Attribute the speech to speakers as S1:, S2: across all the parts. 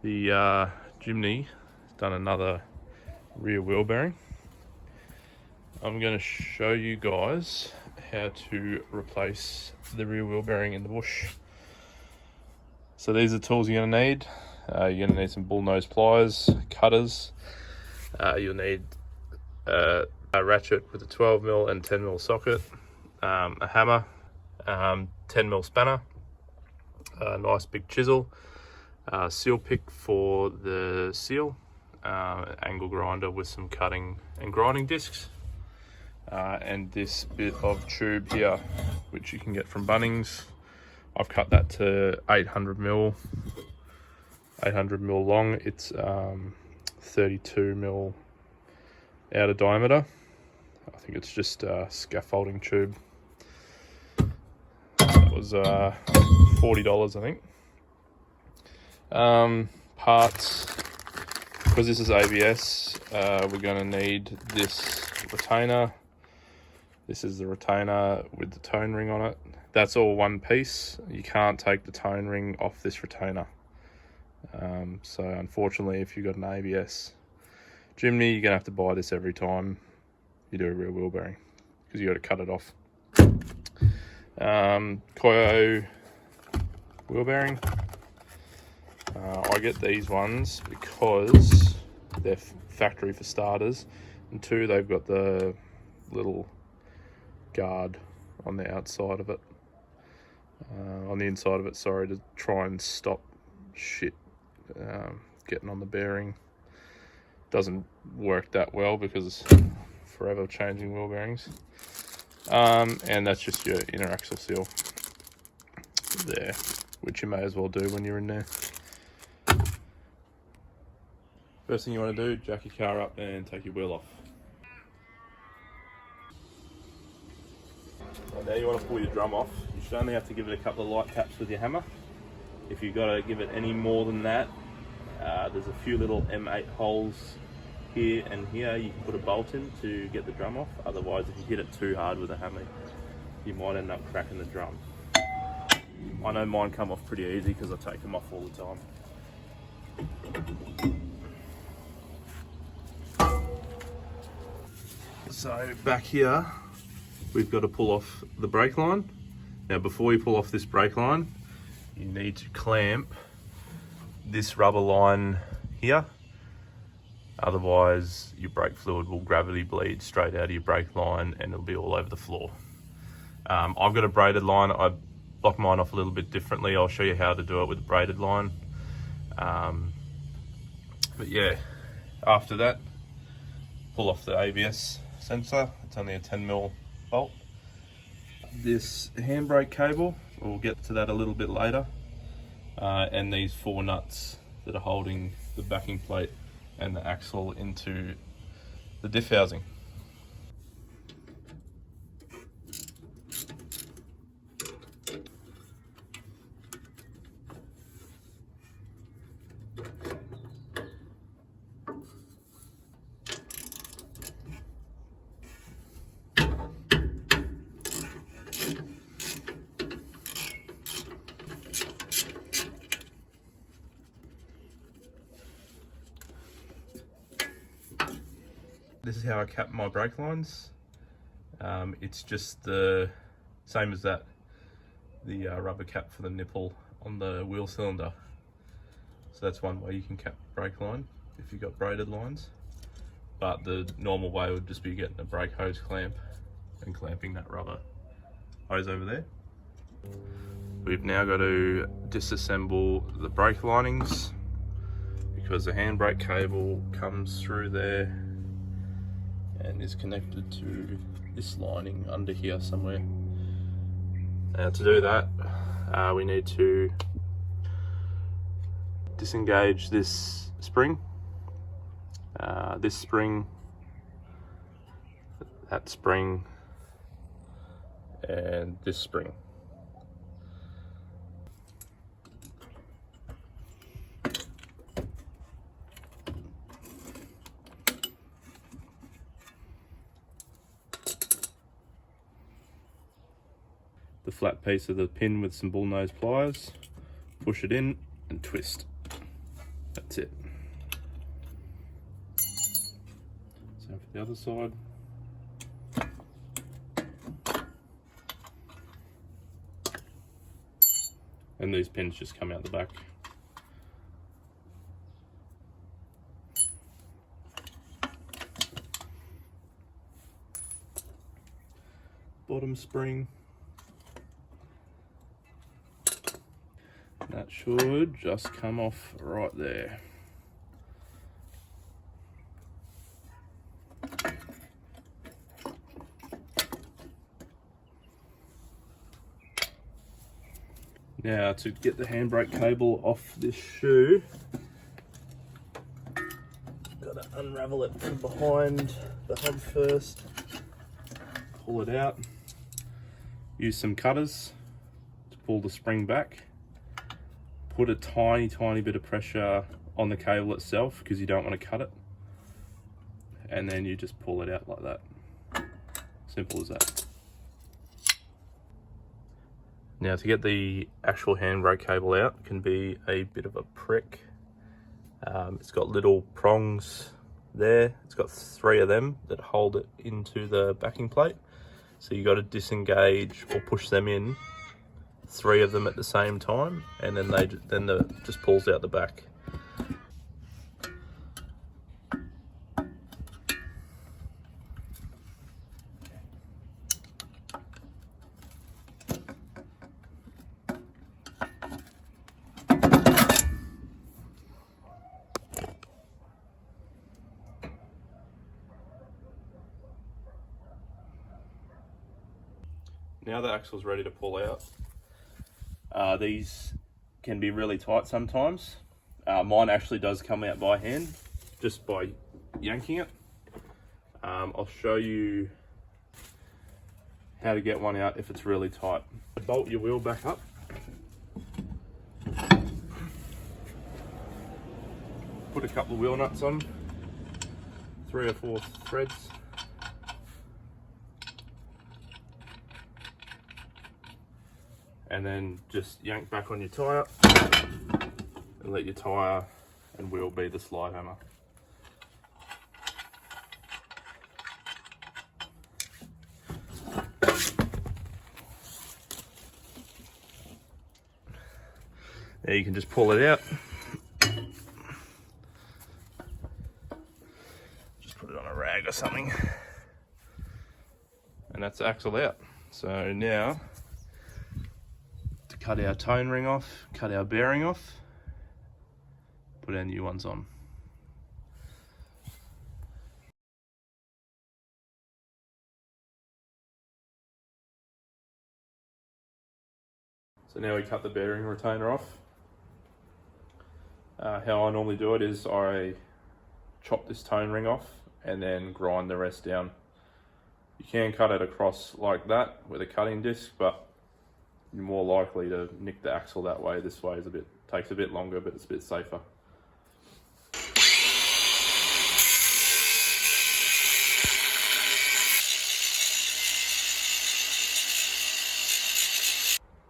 S1: The Jimny has done another rear wheel bearing. I'm going to show you guys how to replace the rear wheel bearing in the bush. So these are the tools you're going to need. You're going to need some bullnose pliers, cutters. You'll need a ratchet with a 12mm and 10mm socket, a hammer, 10mm spanner, a nice big chisel, seal pick for the seal, angle grinder with some cutting and grinding discs, and this bit of tube here, which you can get from Bunnings. I've cut that to 800mm long. It's 32mm outer diameter. I think it's just a scaffolding tube. That was $40, I think. Parts, because this is ABS, we're going to need this retainer. This is the retainer with the tone ring on it. That's all one piece. You can't take the tone ring off this retainer. So unfortunately, if you've got an ABS Jimny, you're going to have to buy this every time you do a rear wheel bearing, because you got to cut it off. Koyo wheel bearing. I get these ones because they're factory for starters, and two, they've got the little guard on the outside of it, on the inside of it, sorry, to try and stop shit getting on the bearing. Doesn't work that well because it's forever changing wheel bearings. And that's just your inner axle seal there, which you may as well do when you're in there. First thing you want to do, jack your car up and take your wheel off. Right, now you want to pull your drum off. You should only have to give it a couple of light taps with your hammer. If you've got to give it any more than that, there's a few little M8 holes here and here you can put a bolt in to get the drum off. Otherwise, if you hit it too hard with a hammer, you might end up cracking the drum. I know mine come off pretty easy because I take them off all the time. So back here, we've got to pull off the brake line. Now before you pull off this brake line, you need to clamp this rubber line here. Otherwise your brake fluid will gravity bleed straight out of your brake line and it'll be all over the floor. I've got a braided line. I block mine off a little bit differently. I'll show you how to do it with a braided line. But yeah, after that, pull off the ABS sensor. It's only a 10mm bolt. This handbrake cable, we'll get to that a little bit later. And these 4 nuts that are holding the backing plate and the axle into the diff housing. This is how I cap my brake lines. It's just the same as that, the rubber cap for the nipple on the wheel cylinder. So that's one way you can cap the brake line if you've got braided lines. But the normal way would just be getting a brake hose clamp and clamping that rubber hose over there. We've now got to disassemble the brake linings because the handbrake cable comes through there and is connected to this lining under here somewhere. Now to do that, we need to disengage this spring, that spring, and this spring. The flat piece of the pin with some bullnose pliers, push it in and twist. That's it. Same for the other side. And these pins just come out the back. Bottom spring. That should just come off right there. Now to get the handbrake cable off this shoe, got to unravel it from behind the hub first, pull it out, use some cutters to pull the spring back, put a tiny bit of pressure on the cable itself because you don't want to cut it, and then you just pull it out like that. Simple as that. Now to get the actual handbrake cable out can be a bit of a prick. It's got little prongs there. It's got 3 of them that hold it into the backing plate. So you got to disengage or push them in, 3 of them at the same time, and then just pulls out the back. Now the axle's ready to pull out. These can be really tight sometimes. Mine actually does come out by hand, just by yanking it. I'll show you how to get one out if it's really tight. Bolt your wheel back up. Put a couple of wheel nuts on, 3 or 4 threads. And then just yank back on your tyre and let your tyre and wheel be the slide hammer. Now you can just pull it out. Just put it on a rag or something. And that's the axle out. So now, cut our tone ring off, cut our bearing off, put our new ones on. So now we cut the bearing retainer off. How I normally do it is I chop this tone ring off and then grind the rest down. You can cut it across like that with a cutting disc, but you're more likely to nick the axle that way. This way is takes a bit longer, but it's a bit safer.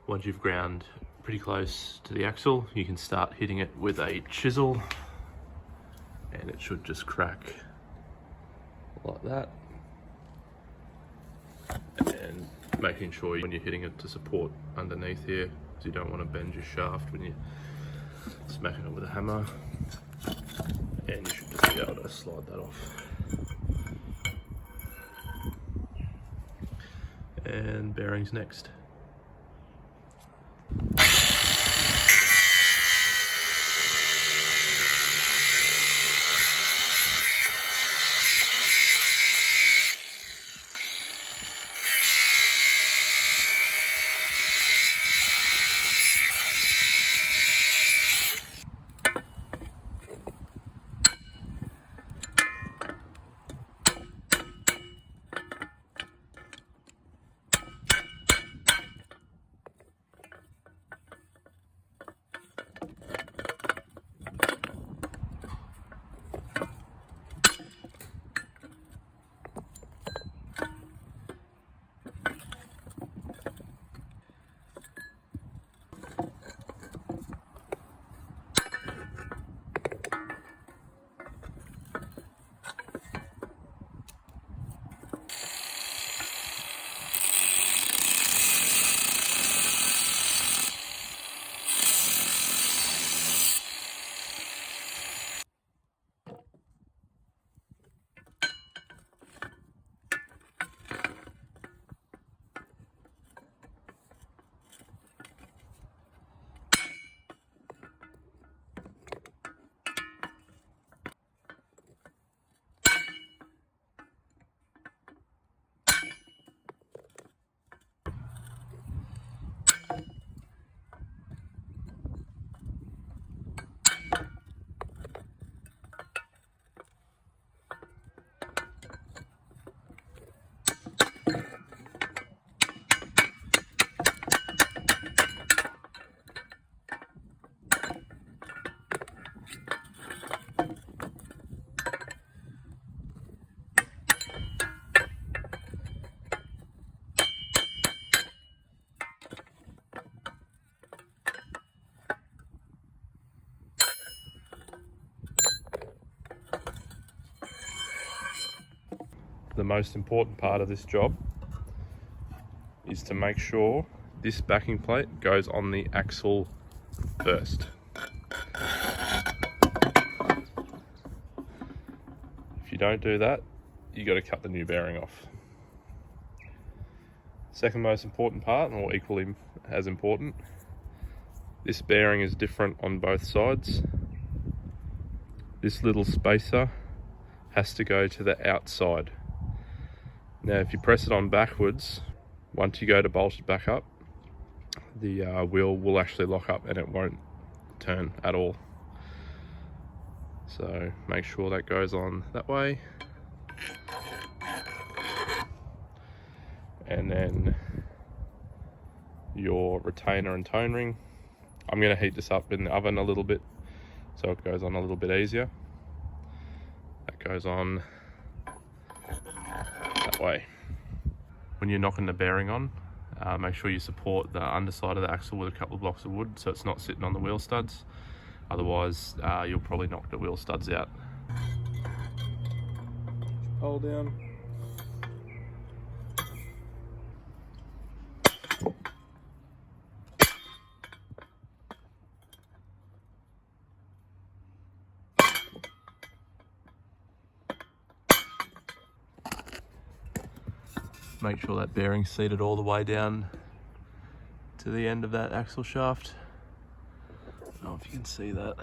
S1: Once you've ground pretty close to the axle, you can start hitting it with a chisel, and it should just crack like that. And making sure when you're hitting it to support underneath here, because you don't want to bend your shaft when you're smacking it with a hammer. And you should just be able to slide that off. And bearings next. most important part of this job is to make sure this backing plate goes on the axle first. If you don't do that, you got to cut the new bearing off. Second most important part, or equally as important, this bearing is different on both sides. This little spacer has to go to the outside. Now if you press it on backwards, once you go to bolt it back up, the wheel will actually lock up and it won't turn at all. So make sure that goes on that way. And then your retainer and tone ring. I'm going to heat this up in the oven a little bit so it goes on a little bit easier. That goes on that way. When you're knocking the bearing on, make sure you support the underside of the axle with a couple of blocks of wood so it's not sitting on the wheel studs. Otherwise, you'll probably knock the wheel studs out. Hold down. Make sure that bearing's seated all the way down to the end of that axle shaft. I don't know if you can see that.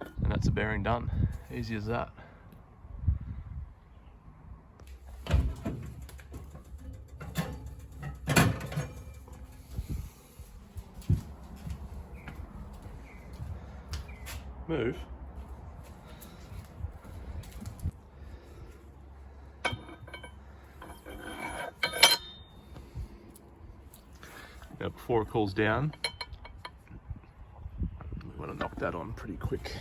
S1: And that's the bearing done. Easy as that. Move. Now before it cools down, we want to knock that on pretty quick.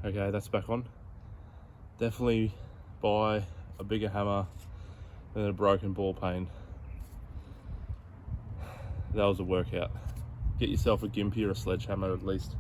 S1: Okay, that's back on. Definitely buy a bigger hammer than a broken ball peen. That was a workout. Get yourself a gimpy or a sledgehammer at least.